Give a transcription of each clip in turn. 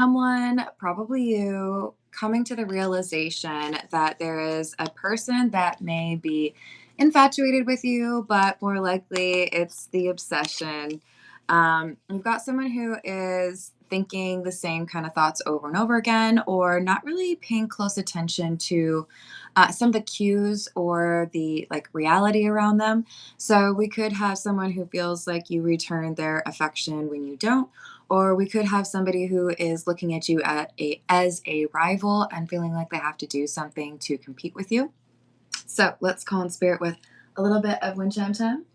Someone, probably you, coming to the realization that there is a person that may be infatuated with you, but more likely it's the obsession. You've got someone who is thinking the same kind of thoughts over and over again, or not really paying close attention to some of the cues or the like reality around them. So we could have someone who feels like you return their affection when you don't, or we could have somebody who is looking at you as a rival and feeling like they have to do something to compete with you. So let's call in spirit with a little bit of wind chime time.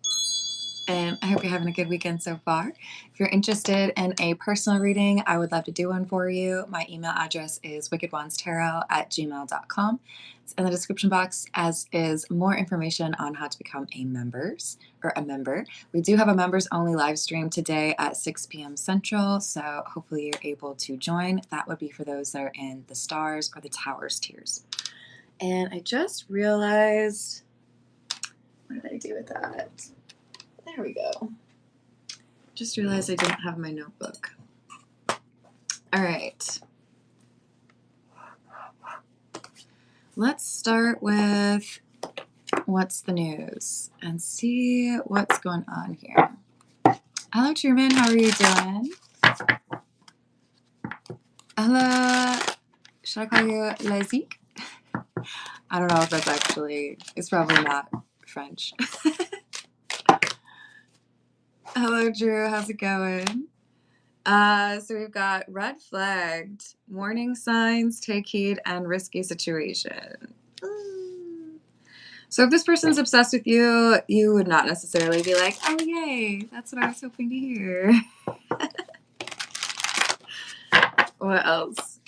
And I hope you're having a good weekend so far. If you're interested in a personal reading, I would love to do one for you. My email address is wickedwandstarot@gmail.com. It's in the description box, as is more information on how to become a member. We do have a members only live stream today at 6 p.m. Central, so hopefully you're able to join. That would be for those that are in the stars or the towers tiers. And I just realized, what did I do with that? There we go. Just realized I didn't have my notebook. All right. Let's start with what's the news and see what's going on here. Hello, Truman. How are you doing? Hello. Should I call you Lazik? I don't know if that's actually, it's probably not French. Hello, Drew. How's it going? So we've got red flagged, warning signs, take heed, and risky situation. So if this person's obsessed with you, you would not necessarily be like, oh, yay, that's what I was hoping to hear. What else?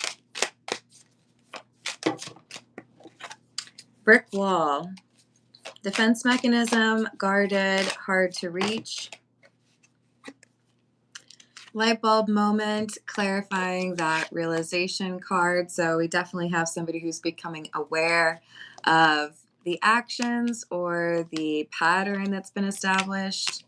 Brick wall. Defense mechanism, guarded, hard to reach. Light bulb moment, clarifying that realization card. So we definitely have somebody who's becoming aware of the actions or the pattern that's been established.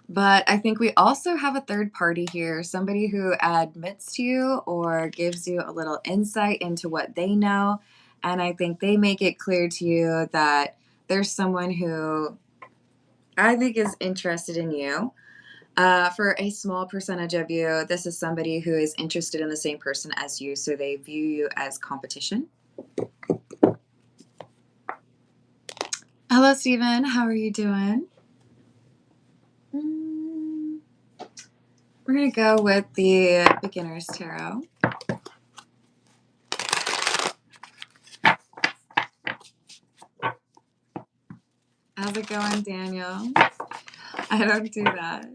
But I think we also have a third party here, somebody who admits to you or gives you a little insight into what they know. And I think they make it clear to you that there's someone who I think is interested in you. For a small percentage of you, this is somebody who is interested in the same person as you, so they view you as competition. Hello, Stephen. How are you doing? We're going to go with the Beginner's Tarot. How's it going, Daniel? I don't do that.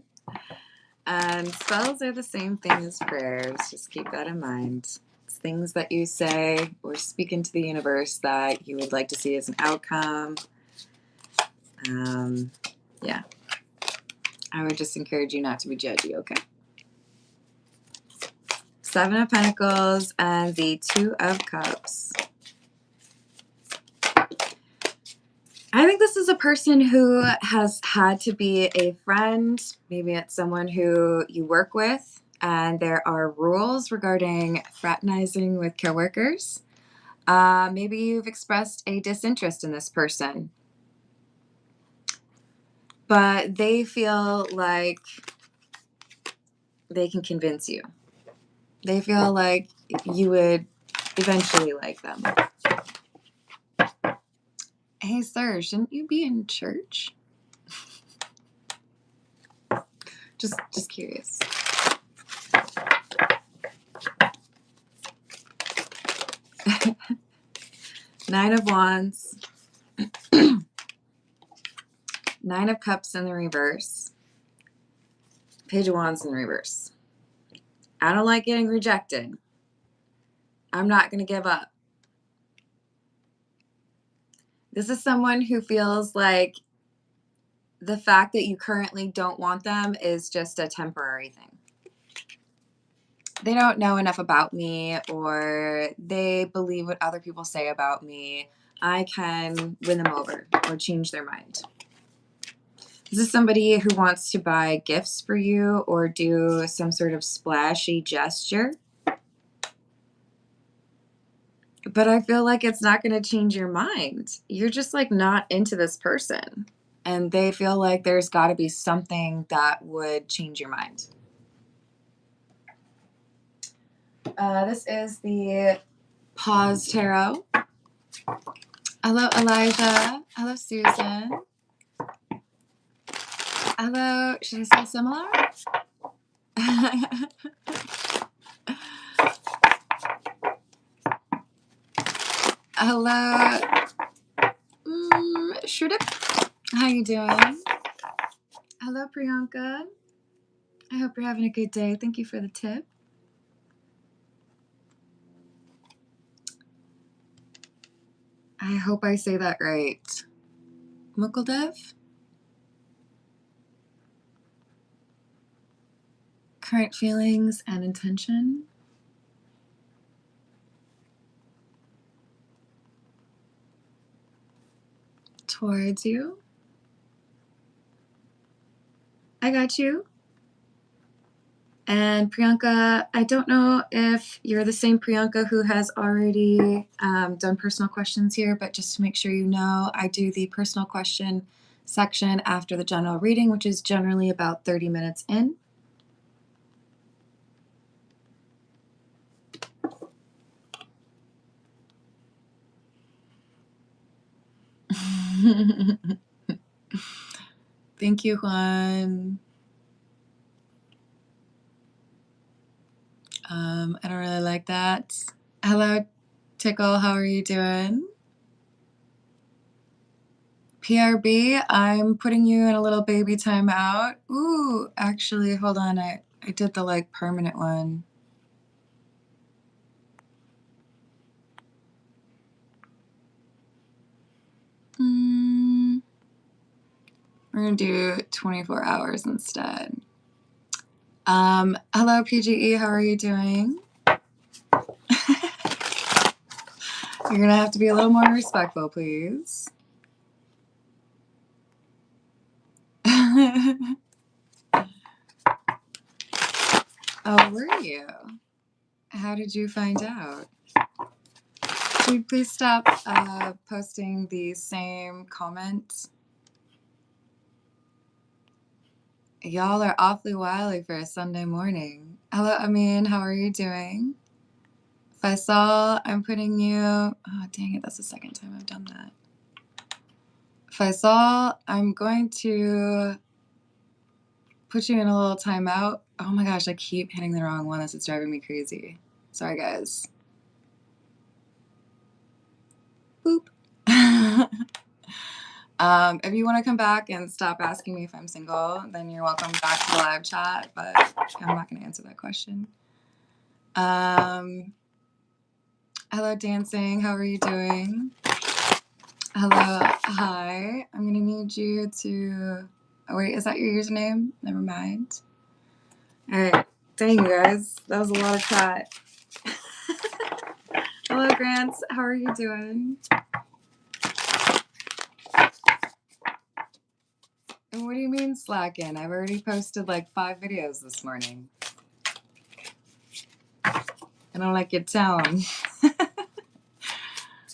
And spells are the same thing as prayers. Just keep that in mind. It's things that you say or speak into the universe that you would like to see as an outcome. Yeah. I would just encourage you not to be judgy, okay? Seven of Pentacles and the Two of Cups. I think this is a person who has had to be a friend. Maybe it's someone who you work with, and there are rules regarding fraternizing with coworkers. Maybe you've expressed a disinterest in this person, but they feel like they can convince you. They feel like you would eventually like them. Hey, sir, shouldn't you be in church? Just curious. Nine of Wands. Nine of Cups in the reverse. Page of Wands in reverse. I don't like getting rejected. I'm not going to give up. This is someone who feels like the fact that you currently don't want them is just a temporary thing. They don't know enough about me, or they believe what other people say about me. I can win them over or change their mind. Is this somebody who wants to buy gifts for you or do some sort of splashy gesture? But I feel like it's not going to change your mind. You're just like not into this person. And they feel like there's got to be something that would change your mind. This is the Pause Tarot. Hello, Elijah. Hello, Susan. Hello, should I say similar? Hello, Shrudeep. How you doing? Hello, Priyanka. I hope you're having a good day. Thank you for the tip. I hope I say that right. Mukuldev? Current feelings and intention. Towards you. I got you. And Priyanka, I don't know if you're the same Priyanka who has already done personal questions here, but just to make sure you know, I do the personal question section after the general reading, which is generally about 30 minutes in. Thank you, Juan. I don't really like that. Hello, Tickle. How are you doing? PRB, I'm putting you in a little baby timeout. Ooh, actually, hold on. I did the like permanent one. We're going to do 24 hours instead. Hello, PGE. How are you doing? You're going to have to be a little more respectful, please. Oh, were you? How did you find out? Could you please stop posting the same comments? Y'all are awfully wily for a Sunday morning. Hello, Amin. How are you doing? Faisal, I'm putting you... Oh, dang it. That's the second time I've done that. Faisal, I'm going to put you in a little timeout. Oh my gosh, I keep hitting the wrong one. This is driving me crazy. Sorry, guys. Boop. If you want to come back and stop asking me if I'm single, then you're welcome back to the live chat, but I'm not going to answer that question. Hello, Dancing. How are you doing? Hello. Hi. I'm going to need you to... Oh, wait. Is that your username? Never mind. All right. Dang, you guys. That was a lot of chat. Hello, Grants. How are you doing? And what do you mean slacking? I've already posted like 5 videos this morning. I don't like your tone.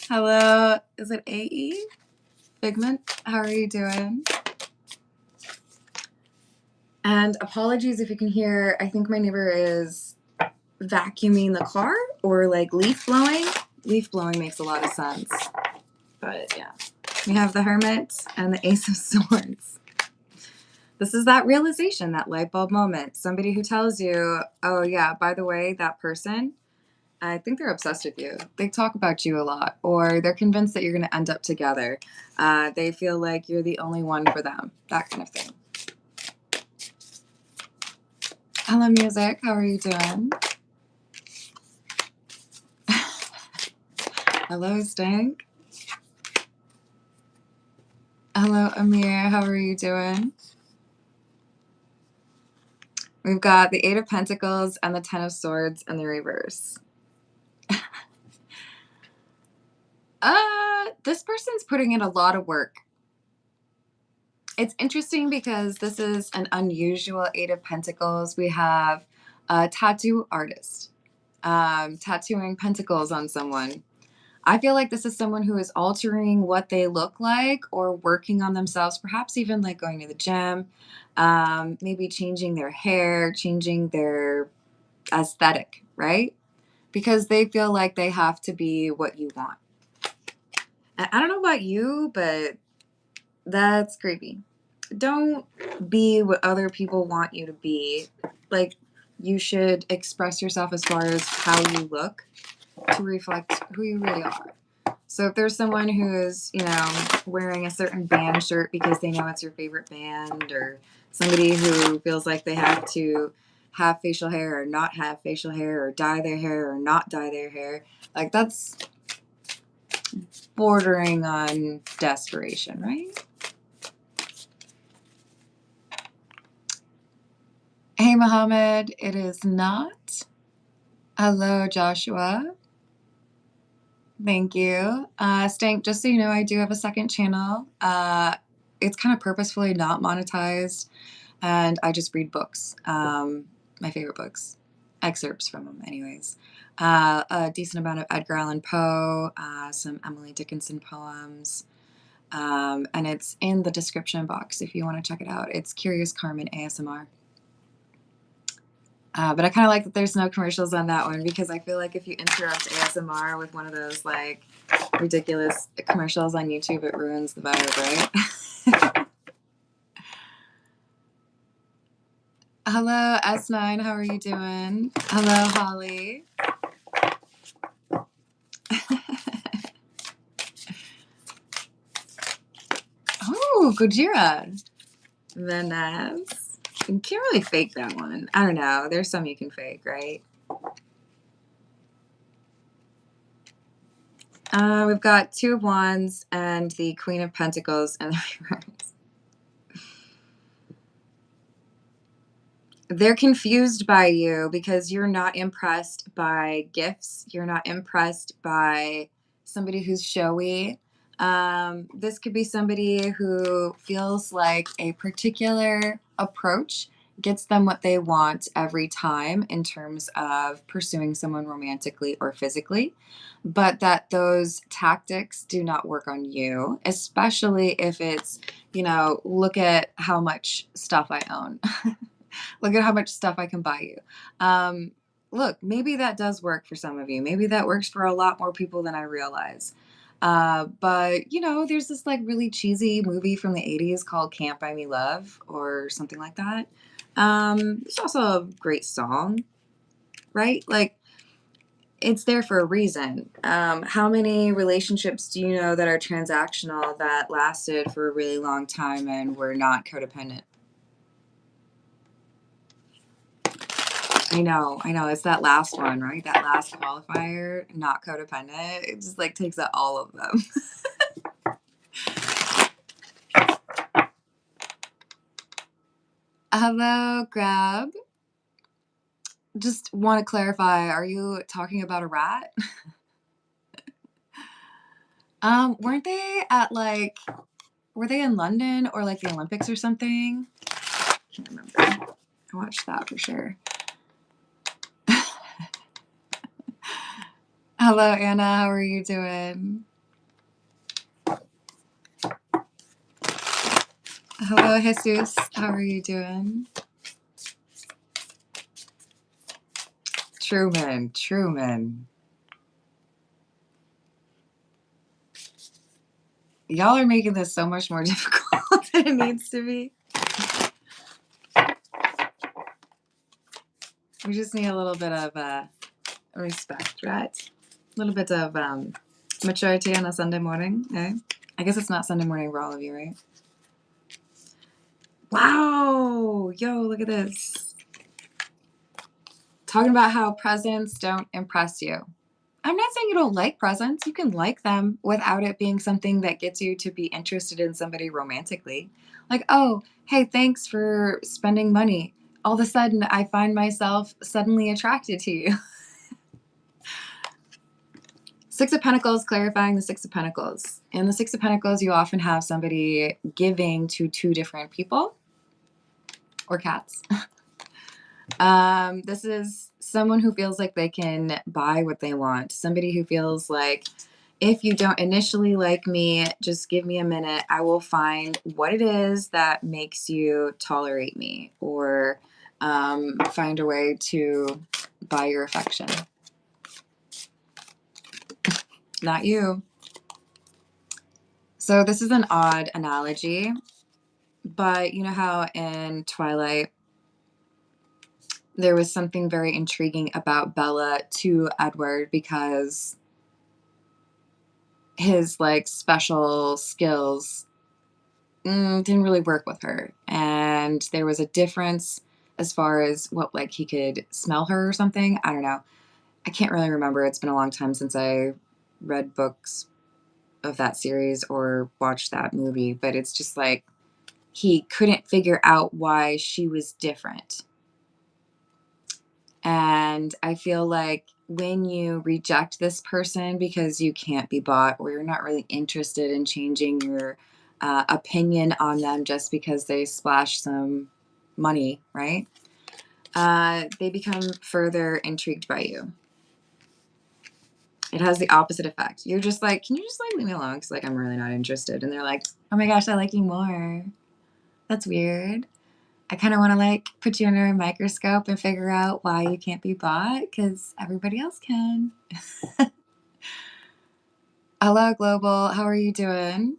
Hello. Is it AE? Figment? How are you doing? And apologies if you can hear, I think my neighbor is vacuuming the car or like leaf blowing. Leaf blowing makes a lot of sense. But yeah, we have the Hermit and the Ace of Swords. This is that realization, that light bulb moment. Somebody who tells you, oh yeah, by the way, that person, I think they're obsessed with you. They talk about you a lot, or they're convinced that you're going to end up together. They feel like you're the only one for them, that kind of thing. Hello, Music. How are you doing? Hello, Stank. Hello, Amir. How are you doing? We've got the Eight of Pentacles and the Ten of Swords in the reverse. This person's putting in a lot of work. It's interesting because this is an unusual Eight of Pentacles. We have a tattoo artist tattooing pentacles on someone. I feel like this is someone who is altering what they look like or working on themselves, perhaps even like going to the gym, maybe changing their hair, changing their aesthetic, right? Because they feel like they have to be what you want. I don't know about you, but that's creepy. Don't be what other people want you to be. Like, you should express yourself as far as how you look to reflect who you really are. So if there's someone who is, wearing a certain band shirt because they know it's your favorite band, or somebody who feels like they have to have facial hair or not have facial hair, or dye their hair or not dye their hair, like, that's bordering on desperation, right? Hey, Mohammed, it is not. Hello, Joshua. Thank you. Stank, just so you know, I do have a second channel. It's kind of purposefully not monetized, and I just read books, my favorite books, excerpts from them, anyways. A decent amount of Edgar Allan Poe, some Emily Dickinson poems, and it's in the description box if you want to check it out. It's Curious Carmen ASMR. But I kind of like that there's no commercials on that one, because I feel like if you interrupt ASMR with one of those like ridiculous commercials on YouTube, it ruins the vibe, right? Hello, S9. How are you doing? Hello, Holly. Oh, Gojira. Vanessa. You can't really fake that one. I don't know. There's some you can fake, right? We've got Two of Wands and the Queen of Pentacles and the reverse. They're confused by you because you're not impressed by gifts. You're not impressed by somebody who's showy. This could be somebody who feels like a particular approach gets them what they want every time in terms of pursuing someone romantically or physically, but that those tactics do not work on you, especially if it's, look at how much stuff I own. Look at how much stuff I can buy you. Look, maybe that does work for some of you. Maybe that works for a lot more people than I realize. But, there's this like really cheesy movie from the 80s called Can't Buy Me Love or something like that. It's also a great song, right? Like, it's there for a reason. How many relationships do you know that are transactional that lasted for a really long time and were not codependent? I know. It's that last one, right? That last qualifier, not codependent. It just like takes out all of them. Hello, Grab. Just want to clarify, are you talking about a rat? Weren't they at were they in London or like the Olympics or something? Can't remember. I watched that for sure. Hello, Anna. How are you doing? Hello, Jesus. How are you doing? Truman. Y'all are making this so much more difficult than it needs to be. We just need a little bit of respect, right? A little bit of maturity on a Sunday morning, eh? I guess it's not Sunday morning for all of you, right? Wow! Yo, look at this. Talking about how presents don't impress you. I'm not saying you don't like presents. You can like them without it being something that gets you to be interested in somebody romantically. Like, oh, hey, thanks for spending money. All of a sudden, I find myself suddenly attracted to you. Six of Pentacles, clarifying the Six of Pentacles. In the Six of Pentacles, you often have somebody giving to two different people or cats. This is someone who feels like they can buy what they want. Somebody who feels like, if you don't initially like me, just give me a minute. I will find what it is that makes you tolerate me, or find a way to buy your affection. Not you. So this is an odd analogy, but you know how in Twilight there was something very intriguing about Bella to Edward because his like special skills didn't really work with her, and there was a difference as far as what, like, he could smell her or something. I don't know. I can't really remember. It's been a long time since I read books of that series or watched that movie, but it's just like he couldn't figure out why she was different. And I feel like when you reject this person because you can't be bought, or you're not really interested in changing your opinion on them just because they splash some money, right? They become further intrigued by you. It has the opposite effect. You're just like, can you just like leave me alone? Because like I'm really not interested. And they're like, oh my gosh, I like you more. That's weird. I kind of want to like put you under a microscope and figure out why you can't be bought, because everybody else can. Hello, Global. How are you doing?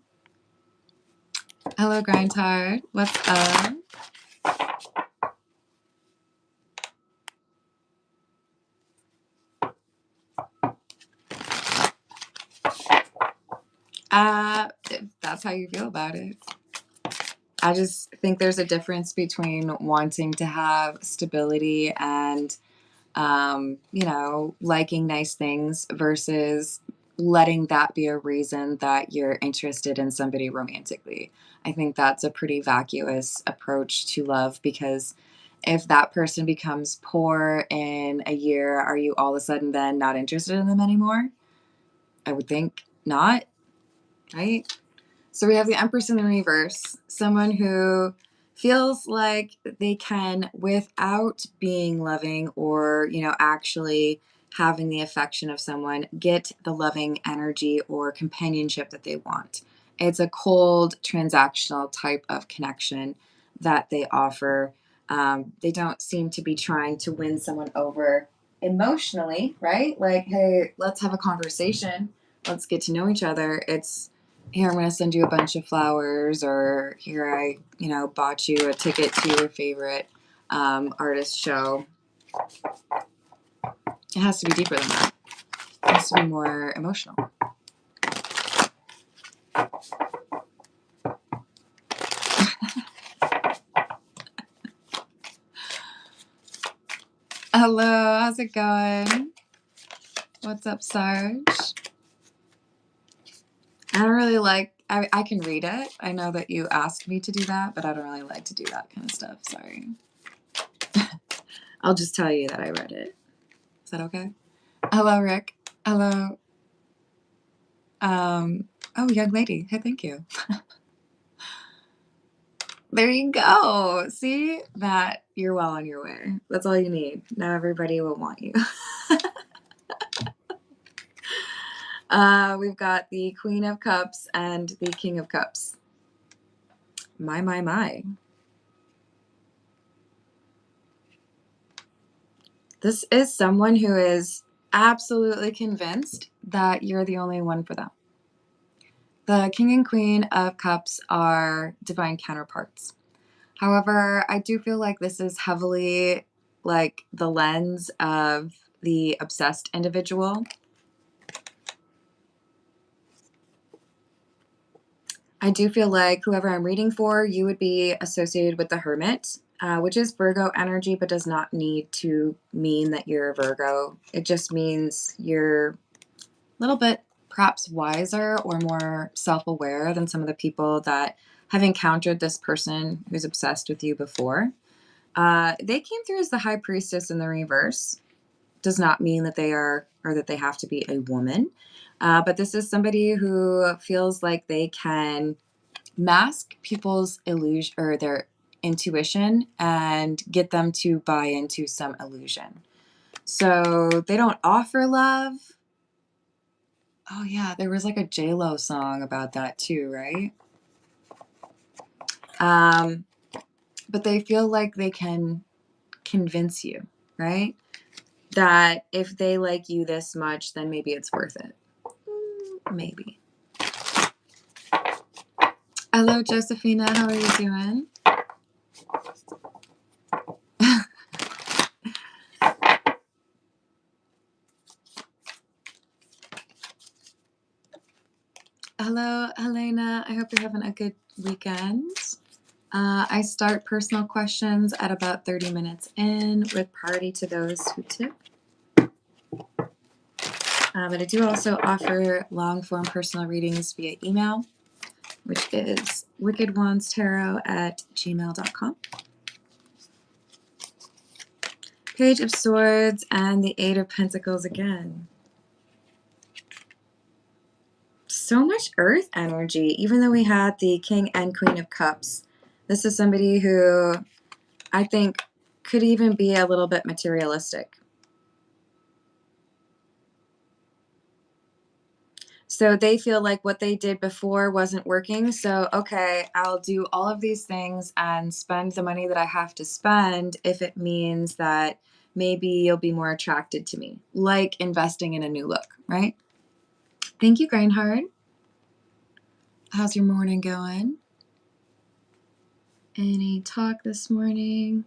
Hello, Grindhard. What's up? If that's how you feel about it. I just think there's a difference between wanting to have stability and, you know, liking nice things versus letting that be a reason that you're interested in somebody romantically. I think that's a pretty vacuous approach to love, because if that person becomes poor in a year, are you all of a sudden then not interested in them anymore? I would think not, right? So we have the Empress in the reverse, someone who feels like they can, without being loving or, you know, actually having the affection of someone, get the loving energy or companionship that they want. It's a cold, transactional type of connection that they offer. They don't seem to be trying to win someone over emotionally, right? Like, hey, let's have a conversation. Let's get to know each other. It's, here, I'm going to send you a bunch of flowers, or here, I, you know, bought you a ticket to your favorite artist show. It has to be deeper than that. It has to be more emotional. Hello, how's it going? What's up, Sarge? I don't really like, I can read it. I know that you asked me to do that, but I don't really like to do that kind of stuff. Sorry. I'll just tell you that I read it. Is that okay? Hello, Rick. Hello. Oh, young lady. Hey, thank you. There you go. See that you're well on your way. That's all you need. Now everybody will want you. We've got the Queen of Cups and the King of Cups. My, my, my. This is someone who is absolutely convinced that you're the only one for them. The King and Queen of Cups are divine counterparts. However, I do feel like this is heavily like the lens of the obsessed individual. I do feel like whoever I'm reading for, you would be associated with the Hermit, which is Virgo energy, but does not need to mean that you're a Virgo. It just means you're a little bit perhaps wiser or more self-aware than some of the people that have encountered this person who's obsessed with you before. They came through as the High Priestess in the reverse. does not mean that they are or that they have to be a woman. But this is somebody who feels like they can mask people's illusion or their intuition and get them to buy into some illusion. So they don't offer love. Oh yeah, there was like a J-Lo song about that too, right? But they feel like they can convince you, right? That if they like you this much, then maybe it's worth it. Maybe. Hello, Josephina. How are you doing? Hello, Helena. I hope you're having a good weekend. I start personal questions at about 30 minutes in with priority to those who tip. But I do also offer long-form personal readings via email, which is wickedwandstarot@gmail.com. Page of Swords and the Eight of Pentacles again. So much Earth energy, even though we had the King and Queen of Cups. This is somebody who I think could even be a little bit materialistic. So they feel like what they did before wasn't working. So, okay, I'll do all of these things and spend the money that I have to spend if it means that maybe you'll be more attracted to me, like investing in a new look, right? Thank you, Grindhard. How's your morning going? Any talk this morning?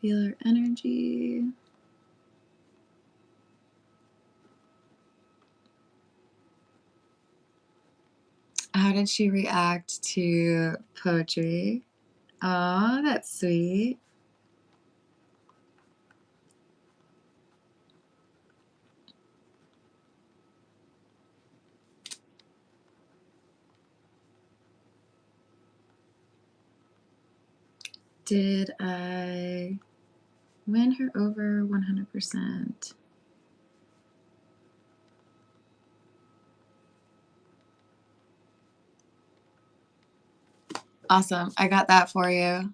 Feel her energy. How did she react to poetry? Oh, that's sweet. Did I win her over 100%? Awesome. I got that for you.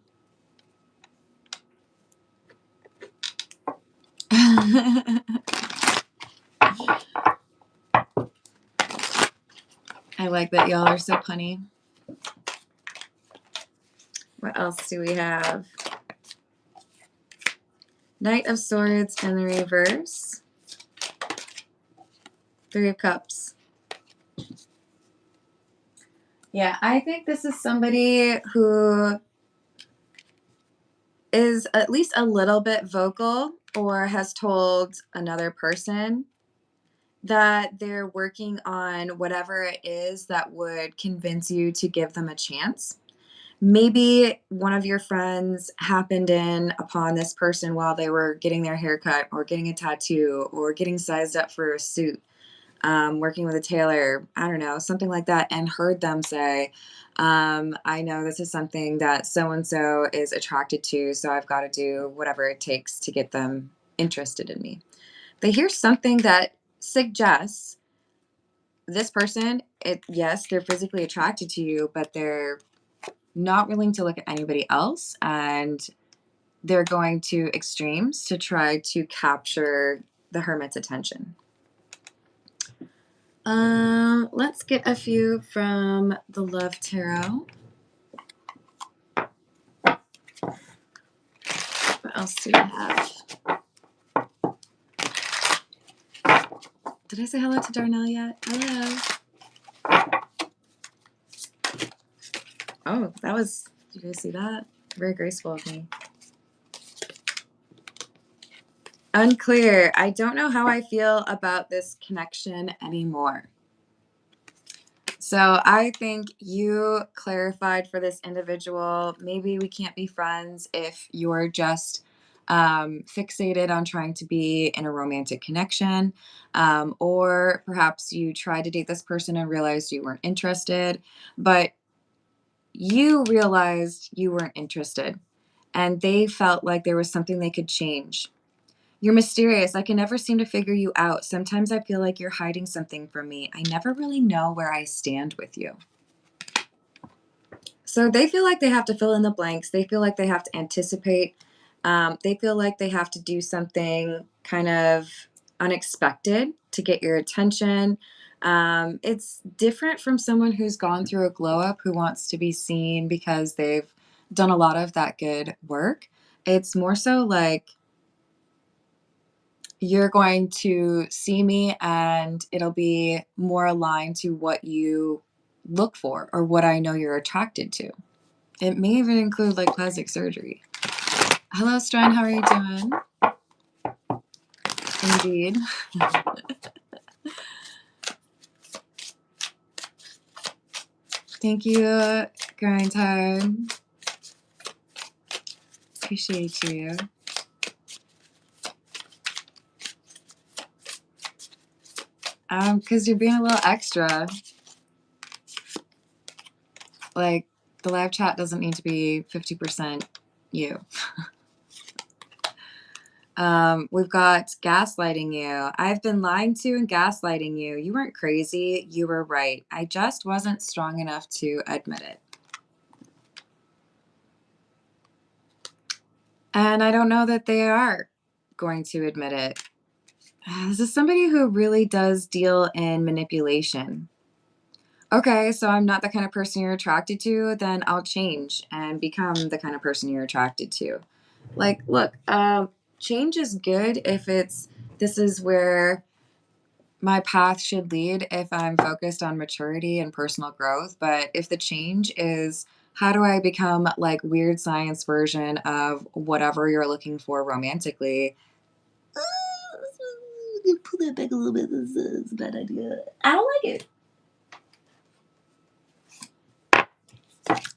I like that y'all are so punny. What else do we have? Knight of Swords in the reverse. Three of Cups. Yeah, I think this is somebody who is at least a little bit vocal or has told another person that they're working on whatever it is that would convince you to give them a chance. Maybe one of your friends happened in upon this person while they were getting their haircut or getting a tattoo or getting sized up for a suit, working with a tailor, I don't know, something like that, and heard them say, I know this is something that so-and-so is attracted to, so I've got to do whatever it takes to get them interested in me. They hear something that suggests this person, yes, they're physically attracted to you, but they're not willing to look at anybody else, and they're going to extremes to try to capture the hermit's attention. Let's get a few from the Love Tarot. What else do we have? Did I say hello to Darnell yet? Hello. Oh, that was, did you guys see that? Very graceful of me. Unclear. I don't know how I feel about this connection anymore. So I think you clarified for this individual, maybe we can't be friends if you're just fixated on trying to be in a romantic connection, or perhaps you tried to date this person and realized you weren't interested, but you realized you weren't interested and they felt like there was something they could change. You're mysterious. I can never seem to figure you out. Sometimes I feel like you're hiding something from me. I never really know where I stand with you. So they feel like they have to fill in the blanks. They feel like they have to anticipate. They feel like they have to do something kind of unexpected to get your attention. It's different from someone who's gone through a glow up who wants to be seen because they've done a lot of that good work. It's more so like, you're going to see me and it'll be more aligned to what you look for or what I know you're attracted to. It may even include like plastic surgery. Hello, Stren. How are you doing? Indeed. Thank you, Grind Time. Appreciate you. Because you're being a little extra. Like, the live chat doesn't need to be 50% you. We've got gaslighting you. I've been lying to and gaslighting you. You weren't crazy. You were right. I just wasn't strong enough to admit it. And I don't know that they are going to admit it. This is somebody who really does deal in manipulation. Okay, so I'm not the kind of person you're attracted to, then I'll change and become the kind of person you're attracted to. Like, look, change is good if this is where my path should lead if I'm focused on maturity and personal growth. But if the change is, how do I become like weird science version of whatever you're looking for romantically? Pull that back a little bit. This is a bad idea. I don't like it.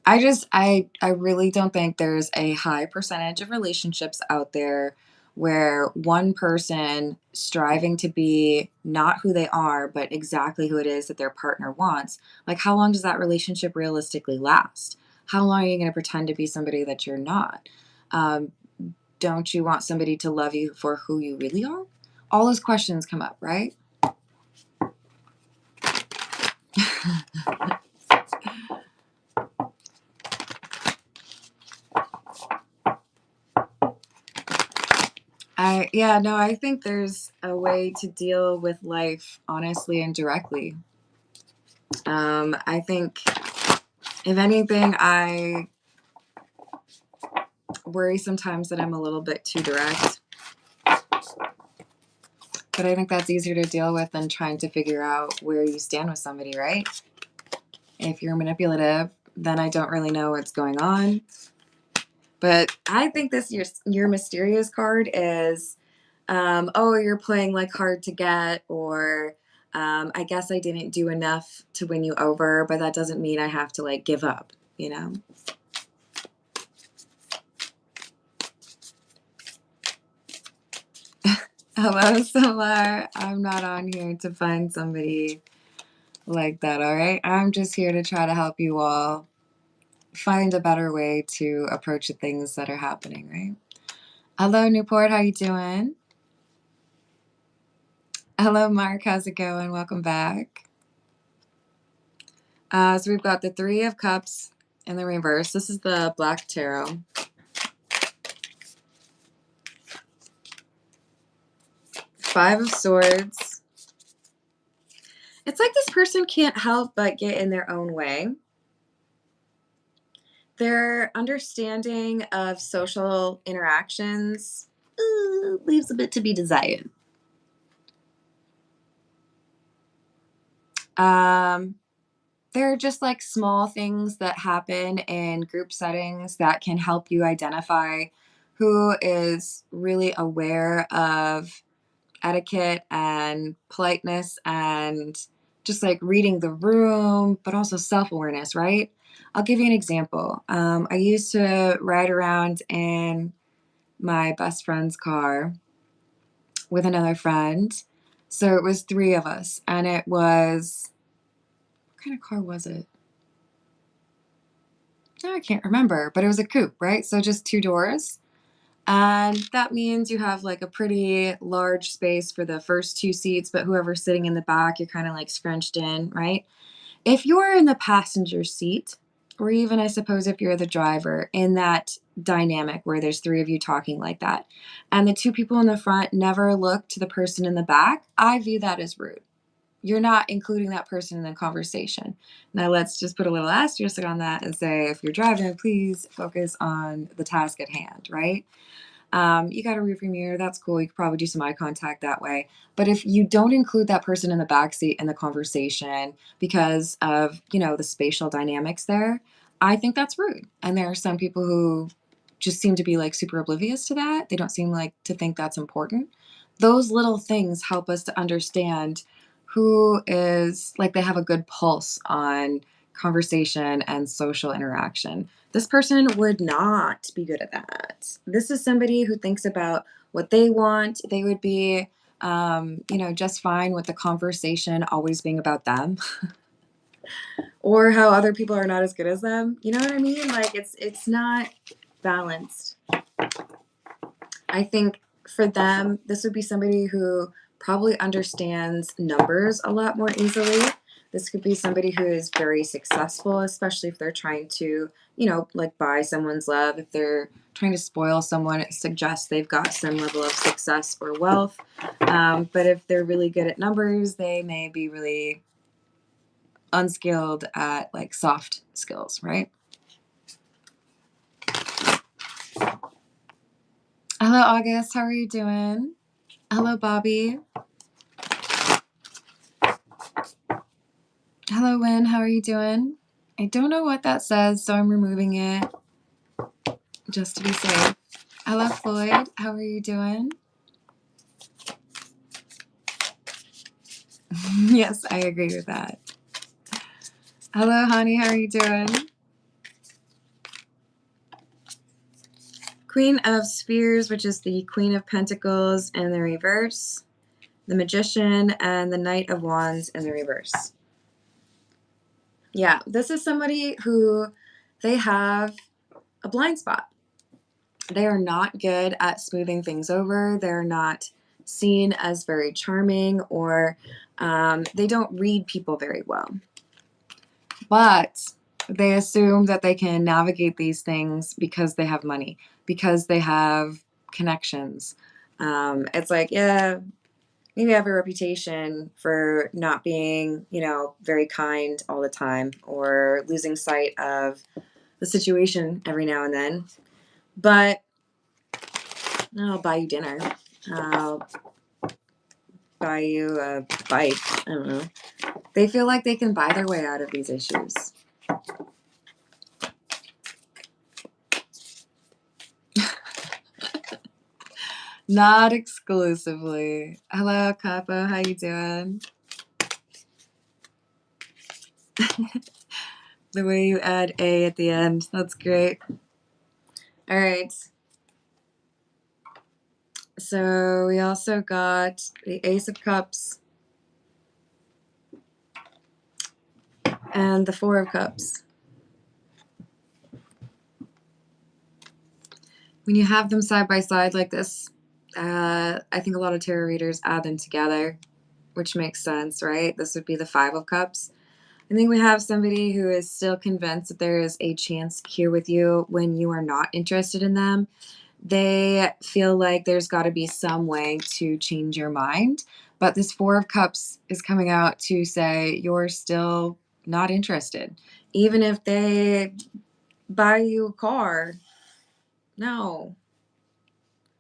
I really don't think there's a high percentage of relationships out there where one person striving to be not who they are, but exactly who it is that their partner wants. Like, how long does that relationship realistically last? How long are you going to pretend to be somebody that you're not? Don't you want somebody to love you for who you really are? All those questions come up, right? I think there's a way to deal with life honestly and directly. I think, if anything, I worry sometimes that I'm a little bit too direct. But I think that's easier to deal with than trying to figure out where you stand with somebody, right? If you're manipulative, then I don't really know what's going on. But I think your mysterious card is, you're playing like hard to get, or I guess I didn't do enough to win you over, but that doesn't mean I have to like give up, you know? Hello, Solar. I'm not on here to find somebody like that, all right? I'm just here to try to help you all find a better way to approach the things that are happening, right? Hello, Newport. How you doing? Hello, Mark. How's it going? Welcome back. So we've got the Three of Cups in the reverse. This is the Black Tarot. Five of Swords. It's like this person can't help but get in their own way. Their understanding of social interactions leaves a bit to be desired. There are just like small things that happen in group settings that can help you identify who is really aware of etiquette and politeness and just like reading the room, but also self-awareness, right? I'll give you an example. I used to ride around in my best friend's car with another friend. So it was 3 of us, and it was, what kind of car was it? No, I can't remember, but it was a coupe, right? So just 2 doors. And that means you have like a pretty large space for the first 2 seats, but whoever's sitting in the back, you're kind of like scrunched in, right? If you're in the passenger seat, or even I suppose if you're the driver in that dynamic where there's 3 of you talking like that, and the 2 people in the front never look to the person in the back, I view that as rude. You're not including that person in the conversation. Now, let's just put a little asterisk on that and say, if you're driving, please focus on the task at hand, right? You got a rearview mirror. That's cool. You could probably do some eye contact that way. But if you don't include that person in the backseat in the conversation because of, the spatial dynamics there, I think that's rude. And there are some people who just seem to be like super oblivious to that. They don't seem like to think that's important. Those little things help us to understand who is like they have a good pulse on conversation and social interaction. This person would not be good at that. This is somebody who thinks about what they want. They would be, just fine with the conversation always being about them or how other people are not as good as them. You know what I mean? Like it's not balanced. I think for them, this would be somebody who probably understands numbers a lot more easily. This could be somebody who is very successful, especially if they're trying to, like buy someone's love. If they're trying to spoil someone, it suggests they've got some level of success or wealth. But if they're really good at numbers, they may be really unskilled at like soft skills, right? Hello, August. How are you doing? Hello, Bobby. Hello, Wynn. How are you doing? I don't know what that says, so I'm removing it just to be safe. Hello, Floyd. How are you doing? Yes, I agree with that. Hello, honey. How are you doing? Queen of Spheres, which is the Queen of Pentacles in the reverse, the Magician, and the Knight of Wands in the reverse. Yeah, this is somebody who they have a blind spot. They are not good at smoothing things over. They're not seen as very charming, or they don't read people very well. But they assume that they can navigate these things because they have money, because they have connections. It's like, yeah, maybe I have a reputation for not being, very kind all the time, or losing sight of the situation every now and then. But I'll buy you dinner. I'll buy you a bike. I don't know. They feel like they can buy their way out of these issues. Not exclusively. Hello, Capo. How you doing? The way you add A at the end. That's great. All right. So we also got the Ace of Cups and the Four of Cups. When you have them side by side like this, I think a lot of tarot readers add them together, which makes sense, right? This would be the Five of Cups. I think we have somebody who is still convinced that there is a chance here with you when you are not interested in them. They feel like there's got to be some way to change your mind. But this Four of Cups is coming out to say you're still not interested. Even if they buy you a car, no.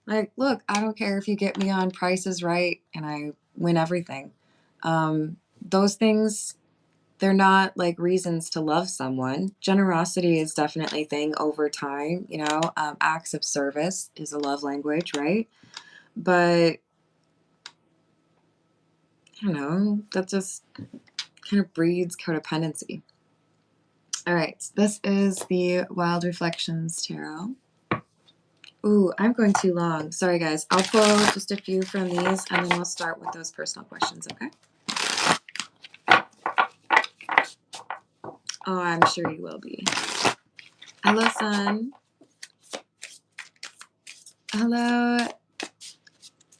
Like, look, I don't care if you get me on Price is Right and I win everything. Those things, they're not like reasons to love someone. Generosity is definitely a thing over time, acts of service is a love language, right? But I don't know, that just kind of breeds codependency. All right, this is the Wild Reflections Tarot. Ooh, I'm going too long. Sorry, guys. I'll pull just a few from these, and then we'll start with those personal questions, okay? Oh, I'm sure you will be. Hello, Sun. Hello.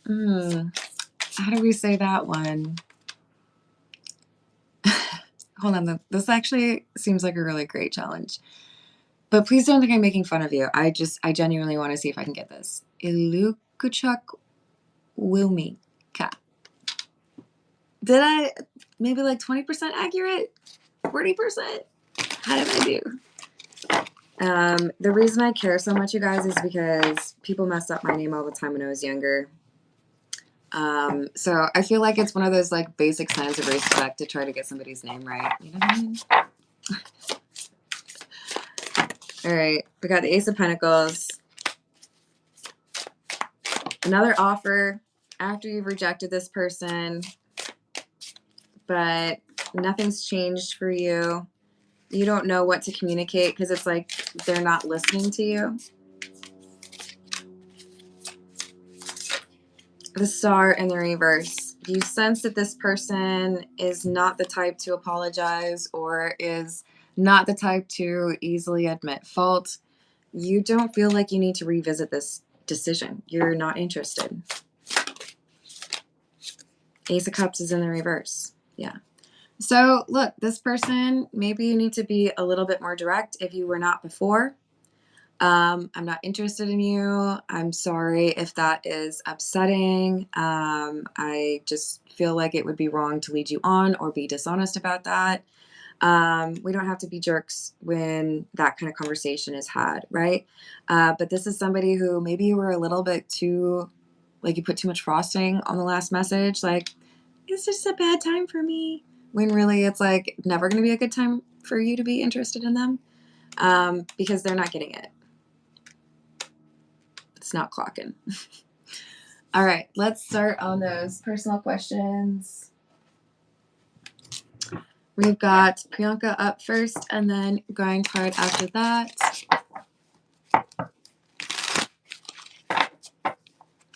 How do we say that one? Hold on. This actually seems like a really great challenge. But please don't think I'm making fun of you. I genuinely want to see if I can get this. Ilukuchuk Wilmika. Did I maybe like 20% accurate? 40%? How did I do? The reason I care so much, you guys, is because people messed up my name all the time when I was younger. So I feel like it's one of those like basic signs of respect to try to get somebody's name right. You know what I mean? All right, we got the Ace of Pentacles. Another offer after you've rejected this person, but nothing's changed for you. You don't know what to communicate because it's like they're not listening to you. The Star in the reverse. You sense that this person is not the type to apologize or is not the type to easily admit fault. You don't feel like you need to revisit this decision. You're not interested. Ace of Cups is in the reverse. Yeah. So look, this person, maybe you need to be a little bit more direct if you were not before. I'm not interested in you. I'm sorry if that is upsetting. I just feel like it would be wrong to lead you on or be dishonest about that. We don't have to be jerks when that kind of conversation is had, right? But this is somebody who maybe you were a little bit too, like you put too much frosting on the last message. Like, it's just a bad time for me. When really it's like never going to be a good time for you to be interested in them because they're not getting it. It's not clocking. All right, let's start on those personal questions. We've got Priyanka up first and then grind card after that.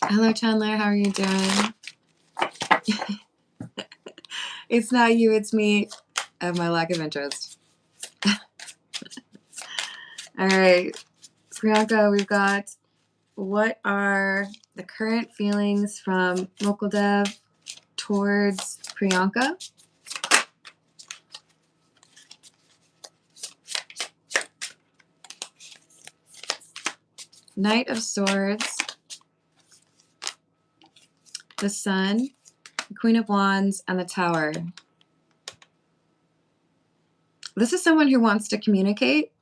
Hello, Chandler. How are you doing? It's not you, it's me. Of my lack of interest. All right, Priyanka, we've got what are the current feelings from Mokuldev towards Priyanka? Knight of Swords, the Sun, the Queen of Wands, and the Tower. This is someone who wants to communicate,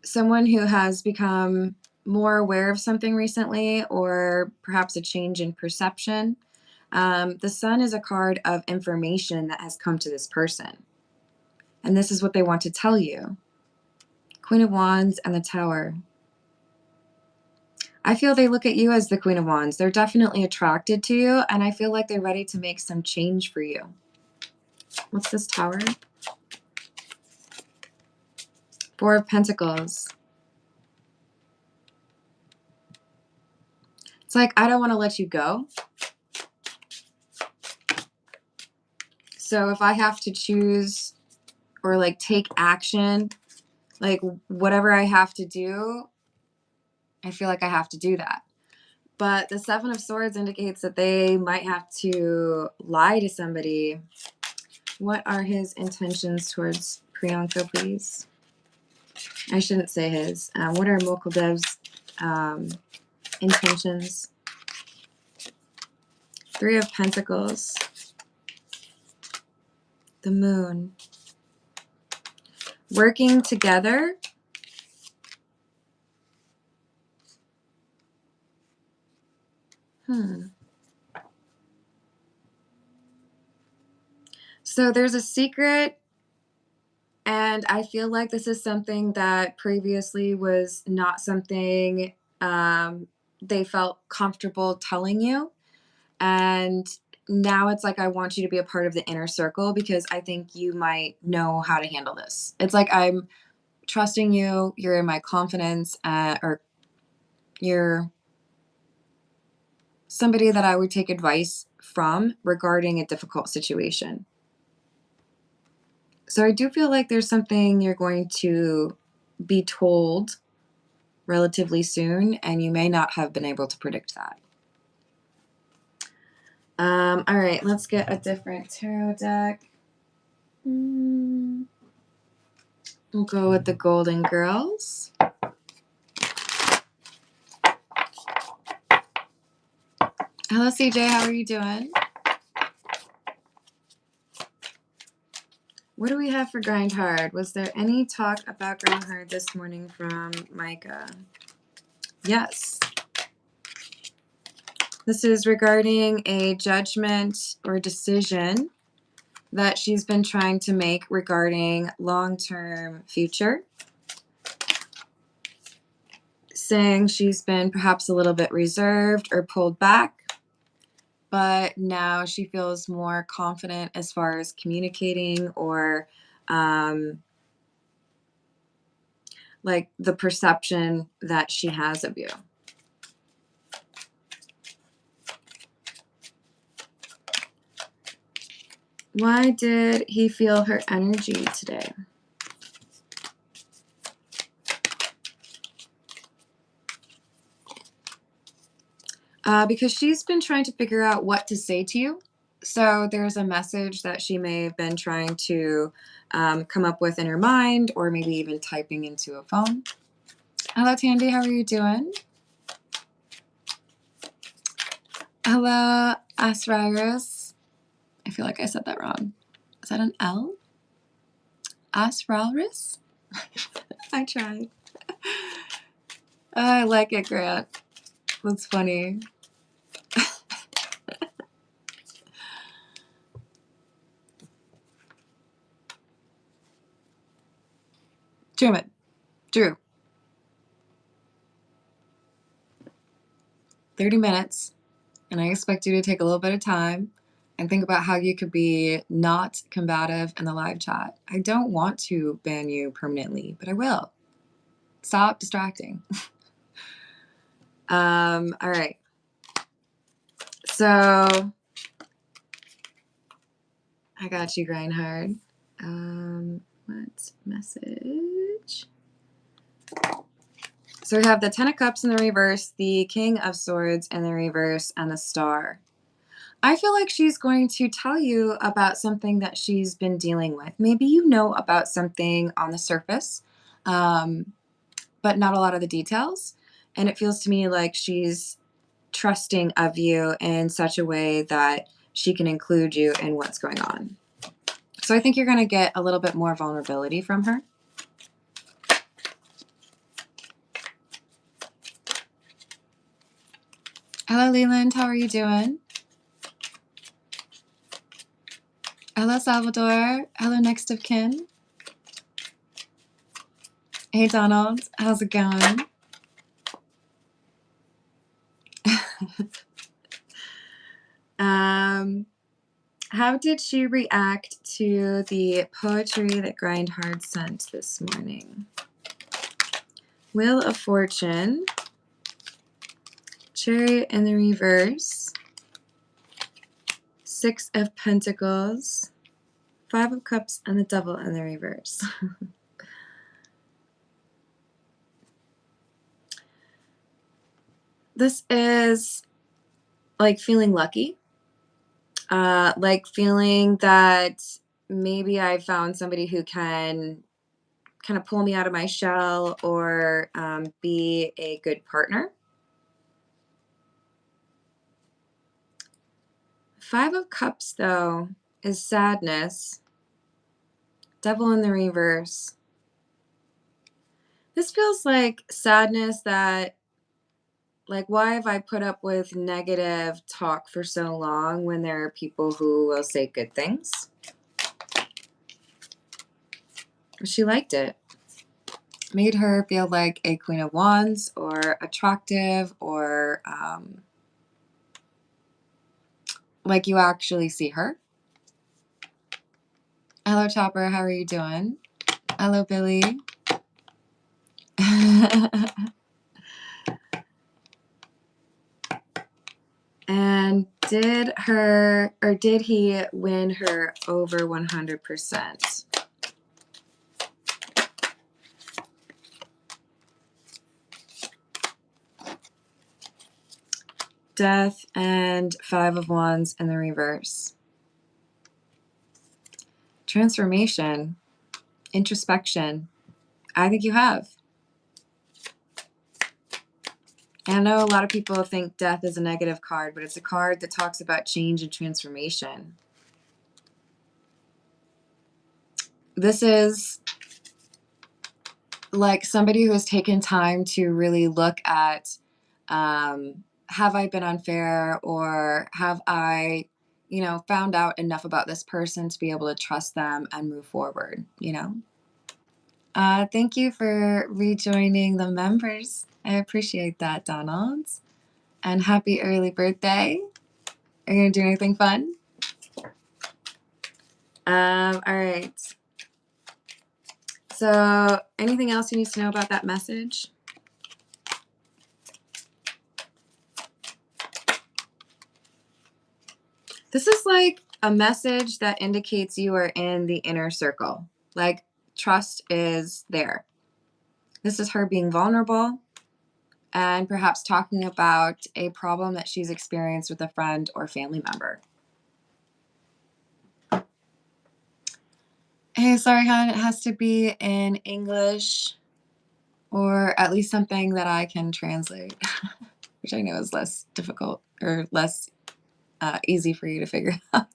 someone who has become more aware of something recently, or perhaps a change in perception. The Sun is a card of information that has come to this person. And this is what they want to tell you. Queen of Wands and the Tower. I feel they look at you as the Queen of Wands. They're definitely attracted to you, and I feel like they're ready to make some change for you. What's this Tower? Four of Pentacles. It's like, I don't want to let you go. So if I have to choose or like take action, like whatever I have to do, I feel like I have to do that. But the Seven of Swords indicates that they might have to lie to somebody. What are his intentions towards Priyanka, please? I shouldn't say his. What are Mokuldev's intentions? Three of Pentacles. The Moon. Working together. So there's a secret, and I feel like this is something that previously was not something they felt comfortable telling you. And now it's like, I want you to be a part of the inner circle because I think you might know how to handle this. It's like, I'm trusting you. You're in my confidence, or you're somebody that I would take advice from regarding a difficult situation. So I do feel like there's something you're going to be told relatively soon, and you may not have been able to predict that. All right, let's get a different tarot deck. We'll go with the Golden Girls. Hello, CJ. How are you doing? What do we have for Grind Hard? Was there any talk about Grind Hard this morning from Micah? Yes. This is regarding a judgment or decision that she's been trying to make regarding long-term future. Saying she's been perhaps a little bit reserved or pulled back, but now she feels more confident as far as communicating or like the perception that she has of you. Why did he feel her energy today? Because she's been trying to figure out what to say to you. So there's a message that she may have been trying to come up with in her mind, or maybe even typing into a phone. Hello, Tandy. How are you doing? Hello, Astrarius. I feel like I said that wrong. Is that an L? Astrarius? I tried. I like it, Grant. That's funny. Truman. Drew. 30 minutes, and I expect you to take a little bit of time and think about how you could be not combative in the live chat. I don't want to ban you permanently, but I will. Stop distracting. All right. So I got you, Grind Hard. What message? So we have the Ten of Cups in the reverse, the King of Swords in the reverse, and the Star. I feel like she's going to tell you about something that she's been dealing with. Maybe you know about something on the surface, but not a lot of the details. And it feels to me like she's trusting of you in such a way that she can include you in what's going on. So I think you're going to get a little bit more vulnerability from her. Hello, Leland. How are you doing? Hello, Salvador. Hello, next of kin. Hey, Donald. How's it going? How did she react to the poetry that Grind Hard sent this morning? Wheel of Fortune, Chariot in the reverse, Six of Pentacles, Five of Cups, and the Devil in the reverse. This is like feeling lucky. Like feeling that maybe I found somebody who can kind of pull me out of my shell or be a good partner. Five of Cups, though, is sadness. Devil in the reverse. This feels like sadness that, like, why have I put up with negative talk for so long when there are people who will say good things? She liked it. Made her feel like a Queen of Wands or attractive or like you actually see her. Hello, Chopper. How are you doing? Hello, Billy. And did he win her over 100%? Death and 5 of Wands in the reverse. Transformation, introspection. I think you have. And I know a lot of people think death is a negative card, but it's a card that talks about change and transformation. This is like somebody who has taken time to really look at, have I been unfair, or have I, found out enough about this person to be able to trust them and move forward, Thank you for rejoining the members. I appreciate that, Donald. And happy early birthday. Are you going to do anything fun? All right. So anything else you need to know about that message? This is like a message that indicates you are in the inner circle. Like, trust is there. This is her being vulnerable and perhaps talking about a problem that she's experienced with a friend or family member. Hey, sorry, hon, it has to be in English, or at least something that I can translate, which I know is less difficult or less easy for you to figure out.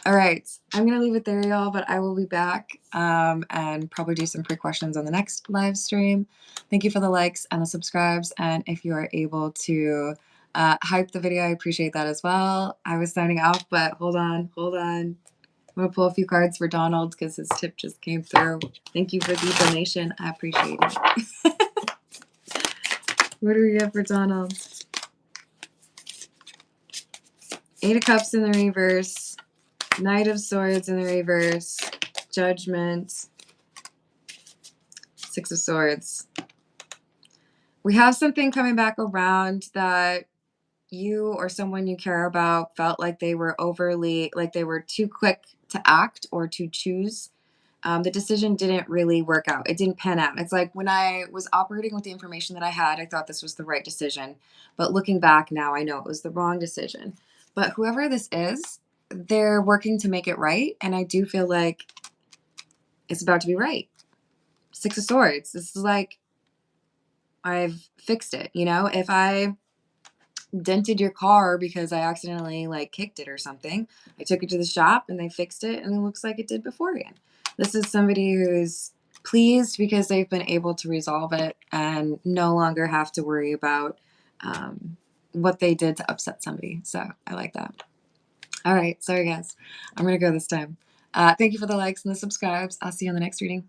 All right, I'm going to leave it there, y'all, but I will be back and probably do some pre-questions on the next live stream. Thank you for the likes and the subscribes, and if you are able to hype the video, I appreciate that as well. I was signing off, but hold on. I'm going to pull a few cards for Donald because his tip just came through. Thank you for the donation. I appreciate it. What do we get for Donald? 8 of Cups in the reverse. Knight of Swords in the reverse. Judgment. 6 of Swords. We have something coming back around that you or someone you care about felt like they were they were too quick to act or to choose. The decision didn't really work out. It didn't pan out. It's like when I was operating with the information that I had, I thought this was the right decision. But looking back now, I know it was the wrong decision. But whoever this is, they're working to make it right. And I do feel like it's about to be right. 6 of Swords. This is like, I've fixed it. If I dented your car because I accidentally kicked it or something, I took it to the shop and they fixed it and it looks like it did beforehand. This is somebody who's pleased because they've been able to resolve it and no longer have to worry about what they did to upset somebody. So I like that. All right. Sorry, guys. I'm going to go this time. Thank you for the likes and the subscribes. I'll see you on the next reading.